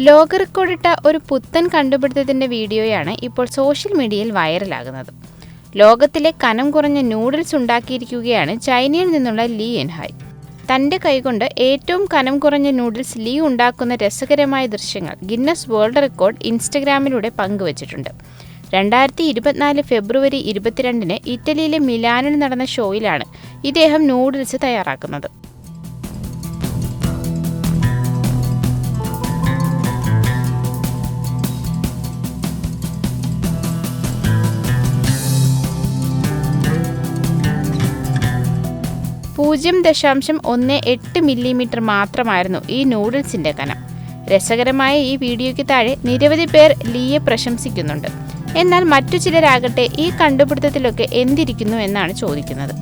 ലോക റെക്കോർഡിട്ട ഒരു പുത്തൻ കണ്ടുപിടുത്തത്തിൻ്റെ വീഡിയോയാണ് ഇപ്പോൾ സോഷ്യൽ മീഡിയയിൽ വൈറലാകുന്നത്. ലോകത്തിലെ കനം കുറഞ്ഞ നൂഡിൽസ് ഉണ്ടാക്കിയിരിക്കുകയാണ് ചൈനയിൽ നിന്നുള്ള ലീ എൻഹായ്. തൻ്റെ കൈകൊണ്ട് ഏറ്റവും കനം കുറഞ്ഞ നൂഡിൽസ് ലീ ഉണ്ടാക്കുന്ന രസകരമായ ദൃശ്യങ്ങൾ ഗിന്നസ് വേൾഡ് റെക്കോർഡ് ഇൻസ്റ്റഗ്രാമിലൂടെ പങ്കുവച്ചിട്ടുണ്ട്. 2024 ഫെബ്രുവരി 22 ഇറ്റലിയിലെ മിലാനിൽ നടന്ന ഷോയിലാണ് ഇദ്ദേഹം നൂഡിൽസ് തയ്യാറാക്കുന്നത്. .18 മില്ലിമീറ്റർ മാത്രമായിരുന്നു ഈ നൂഡിൽസിന്റെ കനം. രസകരമായ ഈ വീഡിയോയ്ക്ക് താഴെ നിരവധി പേർ ലീയെ പ്രശംസിക്കുന്നുണ്ട്. എന്നാൽ മറ്റു ചിലരാകട്ടെ ഈ കണ്ടുപിടുത്തത്തിലൊക്കെ എന്തിരിക്കുന്നു എന്നാണ് ചോദിക്കുന്നത്.